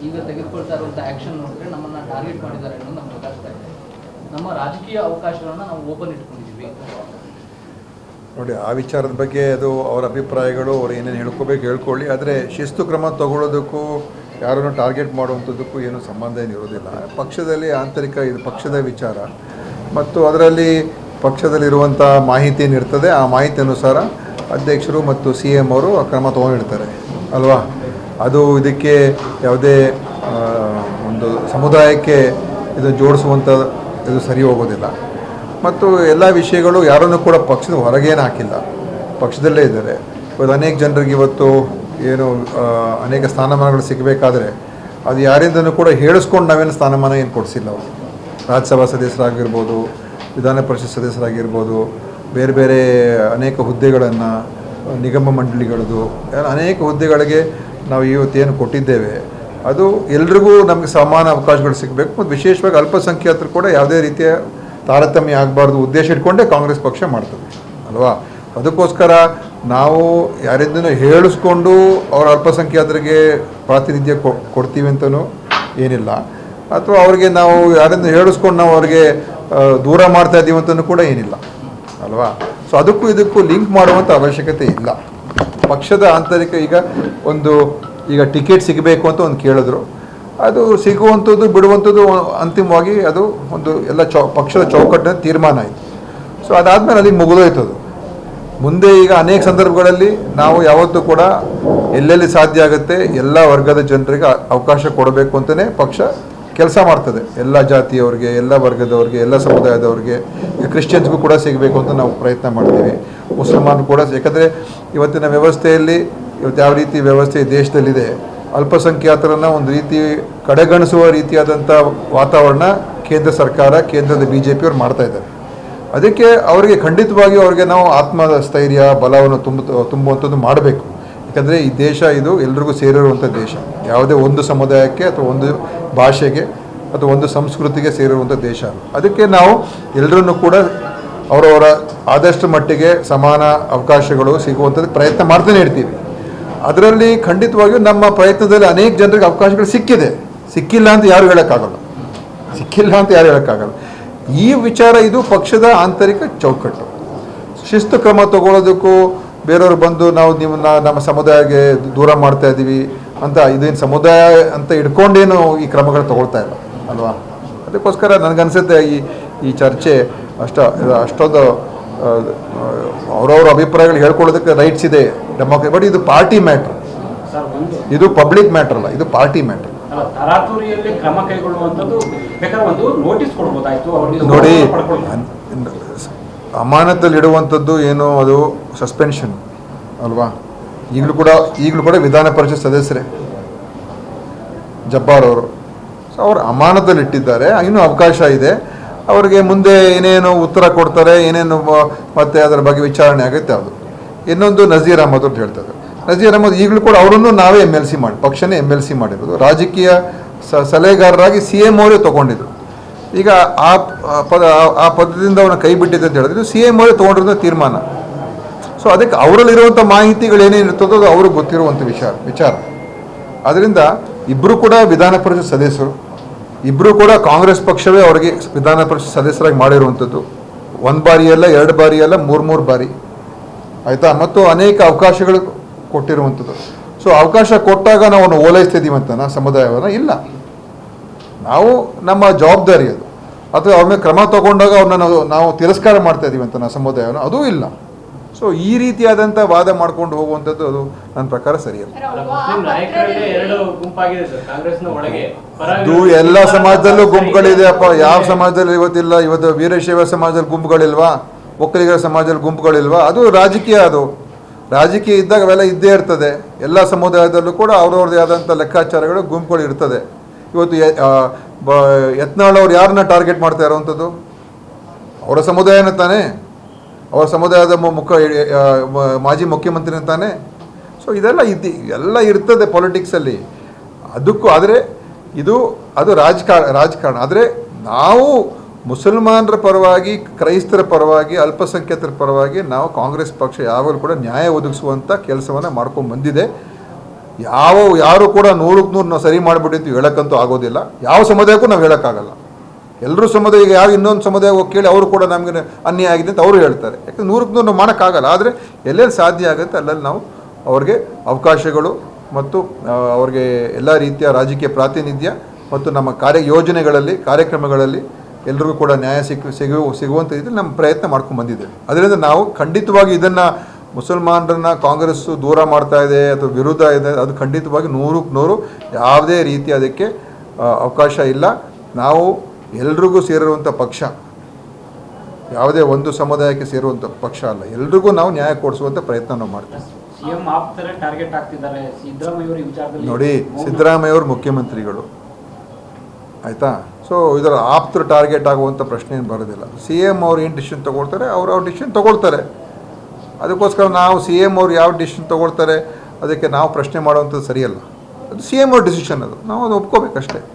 ಈಗ ತೆಗೆದುಕೊಳ್ತಾ ಇರುವಂಥ ಆ್ಯಕ್ಷನ್ ನೋಡಿದ್ರೆ ನಮ್ಮನ್ನು ಟಾರ್ಗೆಟ್ ಮಾಡಿದ್ದಾರೆ ಅನ್ನೋದು ನಮ್ಗೆ ಗೊತ್ತಾಗ್ತಾ ಇದೆ. ನಮ್ಮ ರಾಜಕೀಯ ಅವಕಾಶಗಳನ್ನು ನಾವು ಓಪನ್ ಇಟ್ಕೊಂಡಿದ್ದೀವಿ. ನೋಡಿ, ಆ ವಿಚಾರದ ಬಗ್ಗೆ ಅದು ಅವರ ಅಭಿಪ್ರಾಯಗಳು, ಅವ್ರು ಏನೇನು ಹೇಳ್ಕೋಬೇಕು ಹೇಳ್ಕೊಳ್ಳಿ. ಆದರೆ ಶಿಸ್ತು ಕ್ರಮ ತಗೊಳ್ಳೋದಕ್ಕೂ ಯಾರನ್ನು ಟಾರ್ಗೆಟ್ ಮಾಡುವಂಥದ್ದಕ್ಕೂ ಏನೂ ಸಂಬಂಧ ಏನಿರೋದಿಲ್ಲ. ಪಕ್ಷದಲ್ಲಿ ಆಂತರಿಕ ಇದು ಪಕ್ಷದ ವಿಚಾರ ಮತ್ತು ಅದರಲ್ಲಿ ಪಕ್ಷದಲ್ಲಿರುವಂಥ ಮಾಹಿತಿ ಏನಿರ್ತದೆ ಆ ಮಾಹಿತಿ ಅನುಸಾರ ಅಧ್ಯಕ್ಷರು ಮತ್ತು CM ಅವರು ಆ ಕ್ರಮ ತೊಗೊಂಡಿರ್ತಾರೆ ಅಲ್ವಾ. ಅದು ಇದಕ್ಕೆ ಯಾವುದೇ ಒಂದು ಸಮುದಾಯಕ್ಕೆ ಇದು ಜೋಡಿಸುವಂಥ ಇದು ಸರಿ ಹೋಗೋದಿಲ್ಲ. ಮತ್ತು ಎಲ್ಲ ವಿಷಯಗಳು ಯಾರನ್ನು ಕೂಡ ಪಕ್ಷದ ಹೊರಗೇನು ಹಾಕಿಲ್ಲ, ಪಕ್ಷದಲ್ಲೇ ಇದ್ದಾರೆ. ಇವತ್ತು ಅನೇಕ ಜನರಿಗೆ ಇವತ್ತು ಏನು ಅನೇಕ ಸ್ಥಾನಮಾನಗಳು ಸಿಗಬೇಕಾದ್ರೆ ಅದು ಯಾರಿಂದನೂ ಕೂಡ ಹೇಳಿಸ್ಕೊಂಡು ನಾವೇನು ಸ್ಥಾನಮಾನ ಏನು ಕೊಡಿಸಿಲ್ಲ. ಅವರು ರಾಜ್ಯಸಭಾ ಸದಸ್ಯರಾಗಿರ್ಬೋದು, ವಿಧಾನ ಪರಿಷತ್ ಸದಸ್ಯರಾಗಿರ್ಬೋದು, ಬೇರೆ ಬೇರೆ ಅನೇಕ ಹುದ್ದೆಗಳನ್ನು, ನಿಗಮ ಮಂಡಳಿಗಳದ್ದು ಅನೇಕ ಹುದ್ದೆಗಳಿಗೆ ನಾವು ಇವತ್ತೇನು ಕೊಟ್ಟಿದ್ದೇವೆ ಅದು ಎಲ್ರಿಗೂ ನಮಗೆ ಸಮಾನ ಅವಕಾಶಗಳು ಸಿಗಬೇಕು. ಮತ್ತು ವಿಶೇಷವಾಗಿ ಅಲ್ಪಸಂಖ್ಯಾತರು ಕೂಡ ಯಾವುದೇ ರೀತಿಯ ತಾರತಮ್ಯ ಆಗಬಾರ್ದು ಉದ್ದೇಶ ಇಟ್ಕೊಂಡೇ ಕಾಂಗ್ರೆಸ್ ಪಕ್ಷ ಮಾಡ್ತದೆ ಅಲ್ವಾ. ಅದಕ್ಕೋಸ್ಕರ ನಾವು ಯಾರಿಂದನೂ ಹೇಳಿಸ್ಕೊಂಡು ಅವ್ರ ಅಲ್ಪಸಂಖ್ಯಾತರಿಗೆ ಪ್ರಾತಿನಿಧ್ಯ ಕೊಡ್ತೀವಿ ಅಂತಲೂ ಏನಿಲ್ಲ, ಅಥವಾ ಅವ್ರಿಗೆ ನಾವು ಯಾರಿಂದ ಹೇಳಿಸ್ಕೊಂಡು ನಾವು ಅವ್ರಿಗೆ ದೂರ ಮಾಡ್ತಾ ಇದ್ದೀವಿ ಅಂತಲೂ ಕೂಡ ಏನಿಲ್ಲ ಅಲ್ವಾ. ಸೊ ಅದಕ್ಕೂ ಇದಕ್ಕೂ ಲಿಂಕ್ ಮಾಡುವಂಥ ಅವಶ್ಯಕತೆ ಇಲ್ಲ. ಪಕ್ಷದ ಆಂತರಿಕ ಈಗ ಟಿಕೆಟ್ ಸಿಗಬೇಕು ಅಂತ ಒಂದು ಕೇಳಿದ್ರು, ಅದು ಸಿಗುವಂಥದ್ದು ಬಿಡುವಂಥದ್ದು ಅಂತಿಮವಾಗಿ ಅದು ಒಂದು ಎಲ್ಲ ಪಕ್ಷದ ಚೌಕಟ್ಟಿನ ತೀರ್ಮಾನ ಆಯಿತು. ಸೊ ಅದಾದಮೇಲೆ ಅಲ್ಲಿಗೆ ಮುಗಿದೋಯ್ತದು. ಮುಂದೆ ಈಗ ಅನೇಕ ಸಂದರ್ಭಗಳಲ್ಲಿ ನಾವು ಯಾವತ್ತೂ ಕೂಡ ಎಲ್ಲೆಲ್ಲಿ ಸಾಧ್ಯ ಆಗುತ್ತೆ ಎಲ್ಲ ವರ್ಗದ ಜನರಿಗೆ ಅವಕಾಶ ಕೊಡಬೇಕು ಅಂತಲೇ ಪಕ್ಷ ಕೆಲಸ ಮಾಡ್ತದೆ. ಎಲ್ಲ ಜಾತಿಯವ್ರಿಗೆ, ಎಲ್ಲ ವರ್ಗದವ್ರಿಗೆ, ಎಲ್ಲ ಸಮುದಾಯದವ್ರಿಗೆ, ಕ್ರಿಶ್ಚಿಯನ್ಸ್ಗೂ ಕೂಡ ಸಿಗಬೇಕು ಅಂತ ನಾವು ಪ್ರಯತ್ನ ಮಾಡ್ತೀವಿ. ಮುಸಲ್ಮಾನ್ ಕೂಡ, ಯಾಕಂದರೆ ಇವತ್ತಿನ ವ್ಯವಸ್ಥೆಯಲ್ಲಿ ಇವತ್ತು ಯಾವ ರೀತಿ ವ್ಯವಸ್ಥೆ ದೇಶದಲ್ಲಿದೆ, ಅಲ್ಪಸಂಖ್ಯಾತರನ್ನು ಒಂದು ರೀತಿ ಕಡೆಗಣಿಸುವ ರೀತಿಯಾದಂಥ ವಾತಾವರಣ ಕೇಂದ್ರ ಸರ್ಕಾರ, ಕೇಂದ್ರದ BJP ಅವ್ರು ಮಾಡ್ತಾಯಿದ್ದಾರೆ. ಅದಕ್ಕೆ ಅವರಿಗೆ ಖಂಡಿತವಾಗಿ ಅವ್ರಿಗೆ ನಾವು ಆತ್ಮಸ್ಥೈರ್ಯ ಬಲವನ್ನು ತುಂಬುವಂಥದ್ದು ಮಾಡಬೇಕು. ಯಾಕಂದರೆ ಈ ದೇಶ ಇದು ಎಲ್ರಿಗೂ ಸೇರಿರುವಂಥ ದೇಶ, ಯಾವುದೇ ಒಂದು ಸಮುದಾಯಕ್ಕೆ ಅಥವಾ ಒಂದು ಭಾಷೆಗೆ ಅಥವಾ ಒಂದು ಸಂಸ್ಕೃತಿಗೆ ಸೇರಿರುವಂಥ ದೇಶ. ಅದಕ್ಕೆ ನಾವು ಎಲ್ಲರನ್ನೂ ಕೂಡ ಅವರವರ ಆದಷ್ಟು ಮಟ್ಟಿಗೆ ಸಮಾನ ಅವಕಾಶಗಳು ಸಿಗುವಂಥದ್ದು ಪ್ರಯತ್ನ ಮಾಡ್ತಾನೆ ಇರ್ತೀವಿ. ಅದರಲ್ಲಿ ಖಂಡಿತವಾಗಿಯೂ ನಮ್ಮ ಪ್ರಯತ್ನದಲ್ಲಿ ಅನೇಕ ಜನರಿಗೆ ಅವಕಾಶಗಳು ಸಿಕ್ಕಿಲ್ಲ ಅಂತ ಯಾರು ಹೇಳೋಕ್ಕಾಗಲ್ಲ. ಈ ವಿಚಾರ ಇದು ಪಕ್ಷದ ಆಂತರಿಕ ಚೌಕಟ್ಟು. ಶಿಸ್ತು ಕ್ರಮ ತಗೊಳ್ಳೋದಕ್ಕೂ ಬೇರೆಯವರು ಬಂದು ನಾವು ನಿಮ್ಮನ್ನ ನಮ್ಮ ಸಮುದಾಯಕ್ಕೆ ದೂರ ಮಾಡ್ತಾ ಇದ್ದೀವಿ ಅಂತ ಇದೇನು ಸಮುದಾಯ ಅಂತ ಇಟ್ಕೊಂಡೇನು ಈ ಕ್ರಮಗಳು ತಗೊಳ್ತಾ ಇಲ್ಲ ಅಲ್ವಾ. ಅದಕ್ಕೋಸ್ಕರ ನನಗನ್ಸುತ್ತೆ ಈ ಚರ್ಚೆ ಅಷ್ಟೊಂದು ಅವರವ್ರ ಅಭಿಪ್ರಾಯಗಳು ಹೇಳ್ಕೊಳ್ಳೋದಕ್ಕೆ ರೈಟ್ಸ್ ಇದೆ ಡೆಮೋಕ್ರಸಿ. ಬಟ್ ಇದು ಪಾರ್ಟಿ ಮ್ಯಾಟ್ರ್, ಇದು ಪಬ್ಲಿಕ್ ಮ್ಯಾಟ್ರ್ ಅಲ್ಲ, ಇದು ಪಾರ್ಟಿ ಮ್ಯಾಟ್ರ್. ನೋಡಿ, ಅಮಾನತಲ್ಲಿಡುವಂಥದ್ದು ಏನು ಅದು ಸಸ್ಪೆನ್ಷನ್ ಅಲ್ವಾ. ಈಗಲೂ ಕೂಡ ವಿಧಾನ ಪರಿಷತ್ ಸದಸ್ಯರೇ ಜಬ್ಬಾರ್ ಅವರು, ಸೊ ಅವರು ಅಮಾನತಲ್ಲಿಟ್ಟಿದ್ದಾರೆ. ಇನ್ನೂ ಅವಕಾಶ ಇದೆ ಅವ್ರಿಗೆ. ಮುಂದೆ ಏನೇನು ಉತ್ತರ ಕೊಡ್ತಾರೆ, ಏನೇನು ಮತ್ತೆ ಅದರ ಬಗ್ಗೆ ವಿಚಾರಣೆ ಆಗುತ್ತೆ. ಅದು ಇನ್ನೊಂದು ನಜೀರ್ ಅಹಮದ್ ಅಂತ ಹೇಳ್ತಾರೆ. ನಜೀರ್ ಅಹಮದ್ ಈಗಲೂ ಕೂಡ ಅವರನ್ನು ನಾವೇ MLC ಪಕ್ಷನೇ MLC ಮಾಡಿರೋದು. ರಾಜಕೀಯ ಸಲಹೆಗಾರರಾಗಿ CM ಅವರೇ ತೊಗೊಂಡಿದ್ರು. ಈಗ ಆ ಪದದಿಂದ ಅವನ ಕೈ ಬಿಟ್ಟಿದೆ ಅಂತ ಹೇಳಿದ್ರೆ CM ಅವರೇ ತೊಗೊಂಡಿರೋ ತೀರ್ಮಾನ. ಸೊ ಅದಕ್ಕೆ ಅವರಲ್ಲಿರುವಂಥ ಮಾಹಿತಿಗಳು ಏನೇನಿರ್ತದೋ ಅದು ಅವ್ರಿಗೆ ಗೊತ್ತಿರುವಂಥ ವಿಚಾರ. ಅದರಿಂದ ಇಬ್ಬರು ಕೂಡ ವಿಧಾನ ಪರಿಷತ್ ಸದಸ್ಯರು, ಇಬ್ಬರು ಕೂಡ ಕಾಂಗ್ರೆಸ್ ಪಕ್ಷವೇ ಅವರಿಗೆ ವಿಧಾನ ಪರಿಷತ್ ಸದಸ್ಯರಾಗಿ ಮಾಡಿರುವಂಥದ್ದು. 1 ಬಾರಿ ಅಲ್ಲ, 2 ಬಾರಿ ಅಲ್ಲ, 3 ಬಾರಿ ಆಯಿತಾ. ಮತ್ತು ಅನೇಕ ಅವಕಾಶಗಳು ಕೊಟ್ಟಿರುವಂಥದ್ದು. ಸೊ ಅವಕಾಶ ಕೊಟ್ಟಾಗ ನಾವು ಓಲೈಸ್ತಿದ್ದೀವಿ ಅಂತ ಸಮುದಾಯವನ್ನು ಇಲ್ಲ. ನಾವು ನಮ್ಮ ಜವಾಬ್ದಾರಿ ಅದು. ಅಥವಾ ಅವ್ರ ಮೇಲೆ ಕ್ರಮ ತಗೊಂಡಾಗ ಅವ್ರನ್ನ ನಾವು ತಿರಸ್ಕಾರ ಮಾಡ್ತಾ ಇದ್ದೀವಿ ಅಂತ ಸಮುದಾಯವನ್ನು ಅದೂ ಇಲ್ಲ. ಸೊ ಈ ರೀತಿಯಾದಂಥ ವಾದ ಮಾಡ್ಕೊಂಡು ಹೋಗುವಂಥದ್ದು ಅದು ನನ್ನ ಪ್ರಕಾರ ಸರಿಯಲ್ಲ. ಇದು ಎಲ್ಲ ಸಮಾಜದಲ್ಲೂ ಗುಂಪುಗಳಿದೆ ಅಪ್ಪ. ಯಾವ ಸಮಾಜದಲ್ಲಿ ಇವತ್ತಿಲ್ಲ? ಇವತ್ತು ವೀರಶೈವ ಸಮಾಜದಲ್ಲಿ ಗುಂಪುಗಳಿಲ್ವಾ? ಒಕ್ಕಲಿಗರ ಸಮಾಜದಲ್ಲಿ ಗುಂಪುಗಳಿಲ್ವಾ? ಅದು ರಾಜಕೀಯ ಇದ್ದಾಗ ಅವೆಲ್ಲ ಇದ್ದೇ ಇರ್ತದೆ. ಎಲ್ಲ ಸಮುದಾಯದಲ್ಲೂ ಕೂಡ ಅವ್ರವ್ರದ್ದೇ ಆದಂಥ ಲೆಕ್ಕಾಚಾರಗಳು ಗುಂಪುಗಳು ಇರ್ತದೆ. ಇವತ್ತು ಯತ್ನಾಳ್ ಅವ್ರು ಯಾರನ್ನ ಟಾರ್ಗೆಟ್ ಮಾಡ್ತಾ ಇರೋವಂಥದ್ದು? ಅವರ ಸಮುದಾಯನ ತಾನೇ, ಅವರ ಸಮುದಾಯದ ಮಾಜಿ ಮುಖ್ಯಮಂತ್ರಿನ ತಾನೇ. ಸೊ ಇದೆಲ್ಲ ಎಲ್ಲ ಇರ್ತದೆ ಪೊಲಿಟಿಕ್ಸಲ್ಲಿ. ಅದಕ್ಕೂ ಆದರೆ ಅದು ರಾಜಕಾರಣ. ಆದರೆ ನಾವು ಮುಸಲ್ಮಾನರ ಪರವಾಗಿ, ಕ್ರೈಸ್ತರ ಪರವಾಗಿ, ಅಲ್ಪಸಂಖ್ಯಾತರ ಪರವಾಗಿ ನಾವು ಕಾಂಗ್ರೆಸ್ ಪಕ್ಷ ಯಾವಾಗಲೂ ಕೂಡ ನ್ಯಾಯ ಒದಗಿಸುವಂಥ ಕೆಲಸವನ್ನು ಮಾಡ್ಕೊಂಡು ಬಂದಿದೆ. ಯಾರು ಕೂಡ 100ಕ್ಕೆ 100 ನಾವು ಸರಿ ಮಾಡಿಬಿಟ್ಟಿದ್ದು ಹೇಳೋಕ್ಕಂತೂ ಆಗೋದಿಲ್ಲ. ಯಾವ ಸಮುದಾಯಕ್ಕೂ ನಾವು ಹೇಳೋಕ್ಕಾಗಲ್ಲ. ಎಲ್ಲರೂ ಸಮುದಾಯ, ಈಗ ಯಾವ ಇನ್ನೊಂದು ಸಮುದಾಯ ಹೋಗಿ ಕೇಳಿ ಅವರು ಕೂಡ ನಮಗೆ ಅನ್ಯಾಯ ಆಗಿದೆ ಅಂತ ಅವರು ಹೇಳ್ತಾರೆ. ಯಾಕಂದ್ರೆ 100ಕ್ಕೆ 100 ನಾವು ಮಾಡೋಕ್ಕಾಗಲ್ಲ. ಆದರೆ ಎಲ್ಲೆಲ್ಲಿ ಸಾಧ್ಯ ಆಗುತ್ತೆ ಅಲ್ಲಲ್ಲಿ ನಾವು ಅವ್ರಿಗೆ ಅವಕಾಶಗಳು ಮತ್ತು ಅವ್ರಿಗೆ ಎಲ್ಲ ರೀತಿಯ ರಾಜಕೀಯ ಪ್ರಾತಿನಿಧ್ಯ ಮತ್ತು ನಮ್ಮ ಯೋಜನೆಗಳಲ್ಲಿ ಕಾರ್ಯಕ್ರಮಗಳಲ್ಲಿ ಎಲ್ರಿಗೂ ಕೂಡ ನ್ಯಾಯ ಸಿಗುವಂಥ ಇದ್ರಲ್ಲಿ ನಮ್ಮ ಪ್ರಯತ್ನ ಮಾಡ್ಕೊಂಡು ಬಂದಿದ್ದೇವೆ. ಅದರಿಂದ ನಾವು ಖಂಡಿತವಾಗಿ ಇದನ್ನು ಮುಸಲ್ಮಾನರನ್ನ ಕಾಂಗ್ರೆಸ್ಸು ದೂರ ಮಾಡ್ತಾ ಇದೆ ಅಥವಾ ವಿರುದ್ಧ ಇದೆ, ಅದು ಖಂಡಿತವಾಗಿ 100ಕ್ಕೆ 100 ಯಾವುದೇ ರೀತಿ ಅದಕ್ಕೆ ಅವಕಾಶ ಇಲ್ಲ. ನಾವು ಎಲ್ರಿಗೂ ಸೇರಿರುವಂಥ ಪಕ್ಷ, ಯಾವುದೇ ಒಂದು ಸಮುದಾಯಕ್ಕೆ ಸೇರುವಂಥ ಪಕ್ಷ ಅಲ್ಲ. ಎಲ್ರಿಗೂ ನಾವು ನ್ಯಾಯ ಕೊಡಿಸುವಂಥ ಪ್ರಯತ್ನ ನಾವು ಮಾಡ್ತೀವಿ. ಸಿಎಂ ಆಪ್ತರ ಟಾರ್ಗೆಟ್ ಆಗ್ತಿದ್ದಾರೆ ಸಿದ್ದರಾಮಯ್ಯ ಅವರ ವಿಚಾರದಲ್ಲಿ. ನೋಡಿ, ಸಿದ್ದರಾಮಯ್ಯ ಅವರು ಮುಖ್ಯಮಂತ್ರಿಗಳು, ಆಯಿತಾ? ಸೊ ಇದರ ಆಪ್ತರ ಟಾರ್ಗೆಟ್ ಆಗುವಂಥ ಪ್ರಶ್ನೆ ಏನು ಬರೋದಿಲ್ಲ. CM ಅವ್ರು ಏನು ಡಿಸಿಷನ್ ತೊಗೊಳ್ತಾರೆ ಅವ್ರ ಡಿಸಿಷನ್ ತೊಗೊಳ್ತಾರೆ. ಅದಕ್ಕೋಸ್ಕರ ನಾವು CM ಅವ್ರು ಯಾವ ಡಿಸಿಷನ್ ತೊಗೊಳ್ತಾರೆ ಅದಕ್ಕೆ ನಾವು ಪ್ರಶ್ನೆ ಮಾಡುವಂಥದ್ದು ಸರಿಯಲ್ಲ. ಅದು CM ಅವ್ರ ಡಿಸಿಷನ್, ಅದು ನಾವು ಅದು ಒಪ್ಕೋಬೇಕಷ್ಟೇ.